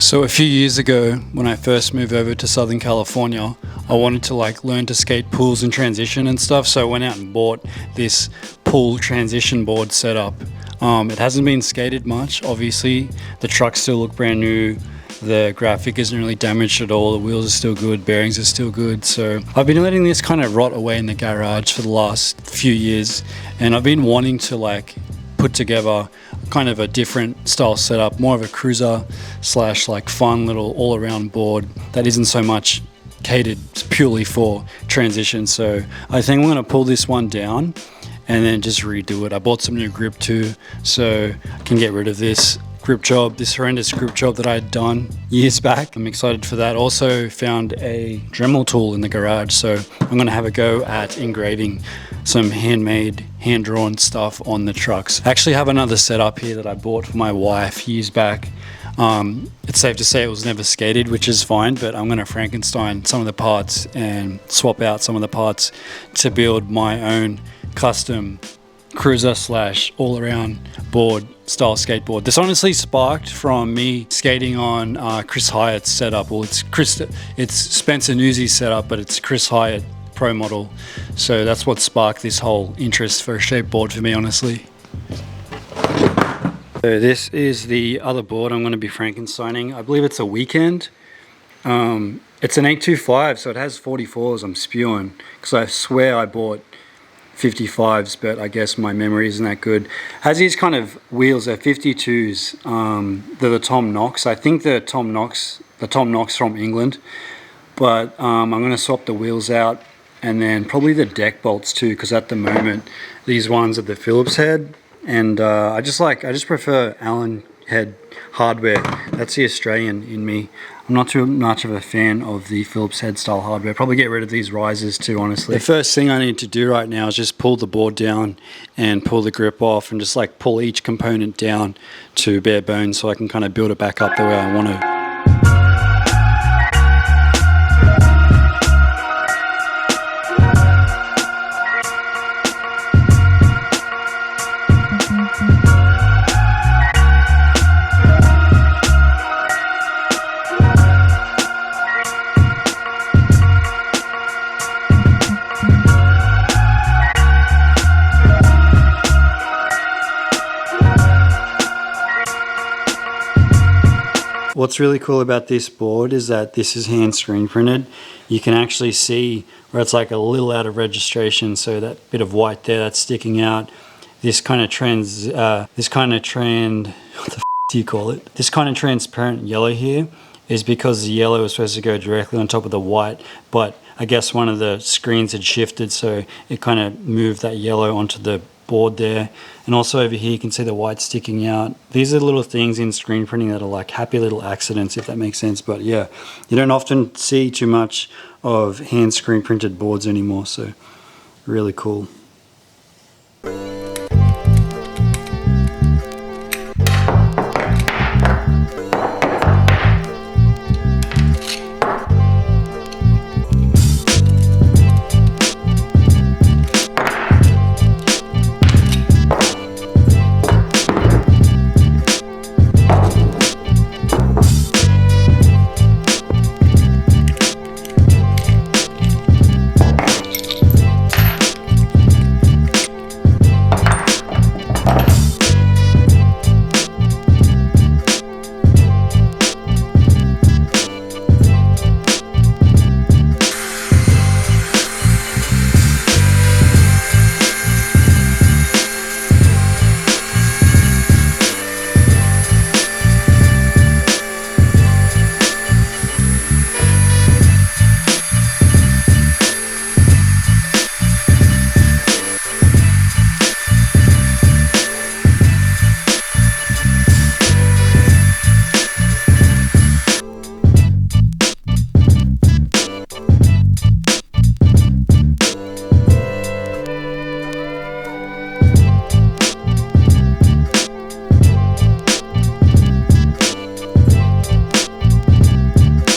So a few years ago, when I first moved over to Southern California, I wanted to learn to skate pools and transition and stuff. So I went out and bought this pool transition board setup. It hasn't been skated much, obviously. The trucks still look brand new. The graphic isn't really damaged at all. The wheels are still good, bearings are still good. So I've been letting this kind of rot away in the garage for the last few years, and I've been wanting to put together kind of a different style setup, more of a cruiser slash fun little all-around board that isn't so much catered purely for transition. So I think I'm going to pull this one down and then just redo it. I bought some new grip too, so I can get rid of this horrendous grip job that I had done years back. I'm excited for that. Also found a Dremel tool in the garage, so I'm going to have a go at engraving some handmade, hand-drawn stuff on the trucks. I actually have another setup here that I bought for my wife years back. It's safe to say it was never skated, which is fine, but I'm going to Frankenstein some of the parts and swap out some of the parts to build my own custom cruiser slash all-around board style skateboard. This honestly sparked from me skating on Chris Hyatt's setup. Well, it's Spencer Newsy's setup, but it's Chris Hyatt Pro model. So that's what sparked this whole interest for a shape board for me, honestly. So this is the other board I'm going to be Frankensteining. I believe it's a Weekend. It's an 825, so it has 44s. I'm spewing because I swear I bought 55s, but I guess my memory isn't that good. Has these kind of wheels, they're 52s. They're the Tom Knox. I think the Tom Knox from England, but I'm going to swap the wheels out and then probably the deck bolts too, because at the moment these ones are the Phillips head, and I just prefer Allen head hardware. That's the Australian in me. I'm not too much of a fan of the Phillips head style hardware. Probably get rid of these risers too, honestly. The first thing I need to do right now is just pull the board down and pull the grip off and just pull each component down to bare bones so I can kind of build it back up the way I want to. What's really cool about this board is that this is hand screen printed. You can actually see where it's a little out of registration, so that bit of white there that's sticking out. This kind of what the f do you call it? This kind of transparent yellow here is because the yellow is supposed to go directly on top of the white, but I guess one of the screens had shifted, so it kind of moved that yellow onto the board there. And also over here you can see the white sticking out. These are little things in screen printing that are happy little accidents, if that makes sense. But yeah, you don't often see too much of hand screen printed boards anymore, so really cool.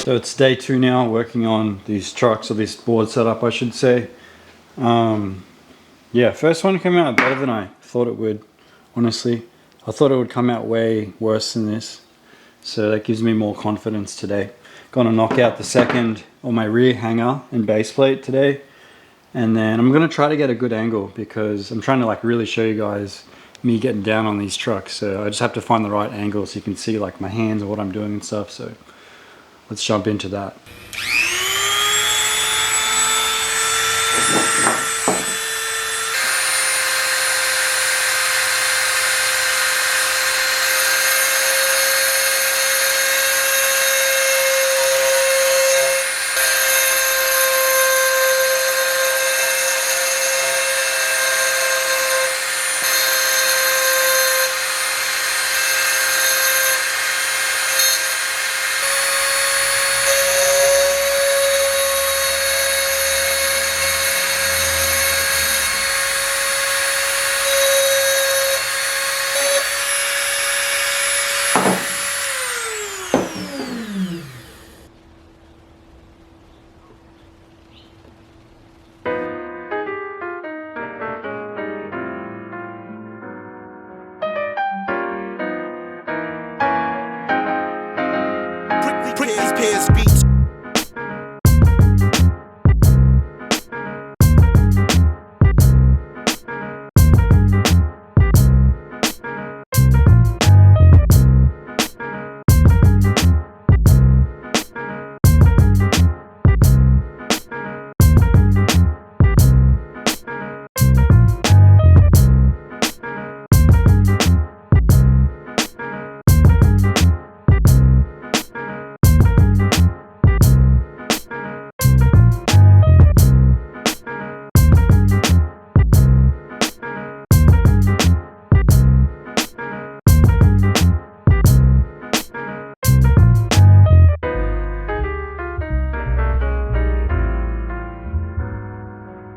So it's day 2 now, working on these trucks, or this board setup I should say. Yeah, first one came out better than I thought it would, honestly. I thought it would come out way worse than this. So that gives me more confidence today. Gonna knock out the second on my rear hanger and base plate today. And then I'm gonna try to get a good angle because I'm trying to like really show you guys me getting down on these trucks. So I just have to find the right angle so you can see like my hands and what I'm doing and stuff. So let's jump into that.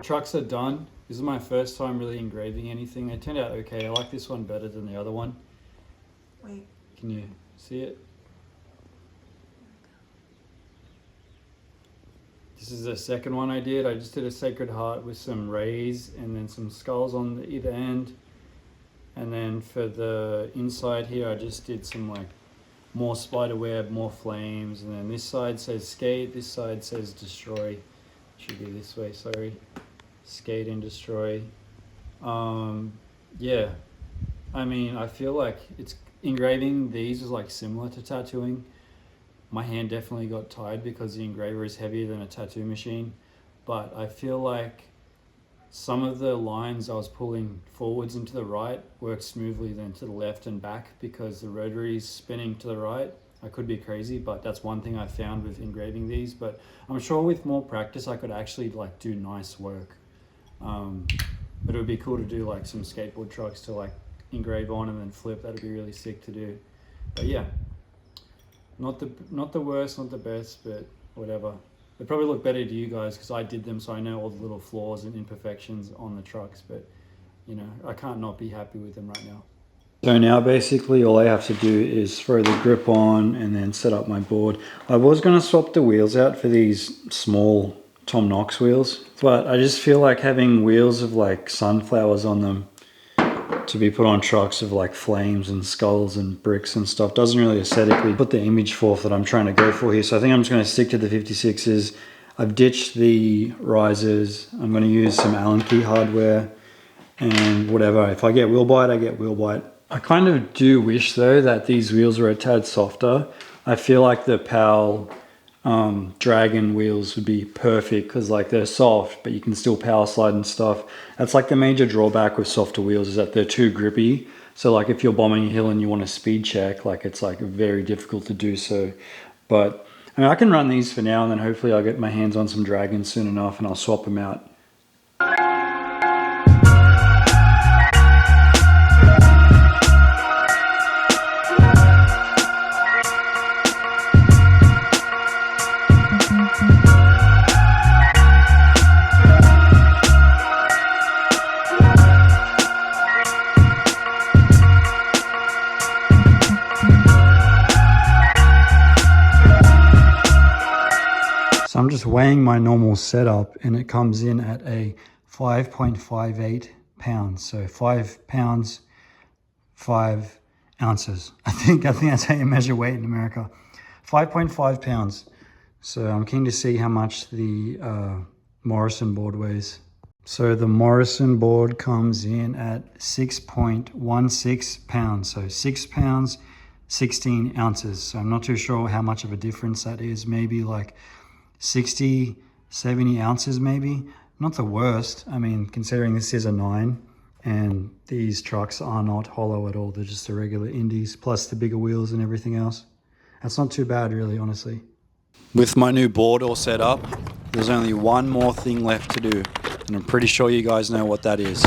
Trucks are done. This is my first time really engraving anything. They turned out okay. I like this one better than the other one. Wait. Can you see it? This is the second one I did. I just did a Sacred Heart with some rays and then some skulls on either end. And then for the inside here, I just did some like more spider web, more flames. And then this side says skate, this side says destroy. Should be this way, sorry. Skate and destroy. Yeah, I mean, I feel like it's engraving these is like similar to tattooing. My hand definitely got tired because the engraver is heavier than a tattoo machine, but I feel like some of the lines I was pulling forwards and to the right work smoothly than to the left and back because the rotary is spinning to the right. I could be crazy, but that's one thing I found with engraving these. But I'm sure with more practice I could actually like do nice work. But it would be cool to do like some skateboard trucks to like engrave on and then flip. That'd be really sick to do. But yeah, not the worst, not the best, but whatever. They probably look better to you guys because I did them, so I know all the little flaws and imperfections on the trucks. But you know, I can't not be happy with them right now. So now basically all I have to do is throw the grip on and then set up my board. I was going to swap the wheels out for these small Tom Knox wheels, but I just feel like having wheels of like sunflowers on them to be put on trucks of like flames and skulls and bricks and stuff doesn't really aesthetically put the image forth that I'm trying to go for here. So I think I'm just going to stick to the 56s. I've ditched the risers. I'm going to use some Allen key hardware and whatever. If I get wheel bite, I get wheel bite. I kind of do wish though that these wheels were a tad softer. I feel like the Powell Dragon wheels would be perfect because like they're soft but you can still power slide and stuff. That's like the major drawback with softer wheels is that they're too grippy. So like if you're bombing a hill and you want to speed check, like it's like very difficult to do so. But I mean I can run these for now and then hopefully I'll get my hands on some Dragons soon enough and I'll swap them out. I'm just weighing my normal setup and it comes in at a 5.58 pounds. So 5 pounds, 5 ounces. I think that's how you measure weight in America. 5.5 pounds. So I'm keen to see how much the Morrison board weighs. So the Morrison board comes in at 6.16 pounds. So 6 pounds, 16 ounces. So I'm not too sure how much of a difference that is. Maybe like 60, 70 ounces maybe. Not the worst. I mean, considering this is a 9 and these trucks are not hollow at all. They're just the regular Indies plus the bigger wheels and everything else. That's not too bad really, honestly. With my new board all set up, there's only one more thing left to do, and I'm pretty sure you guys know what that is.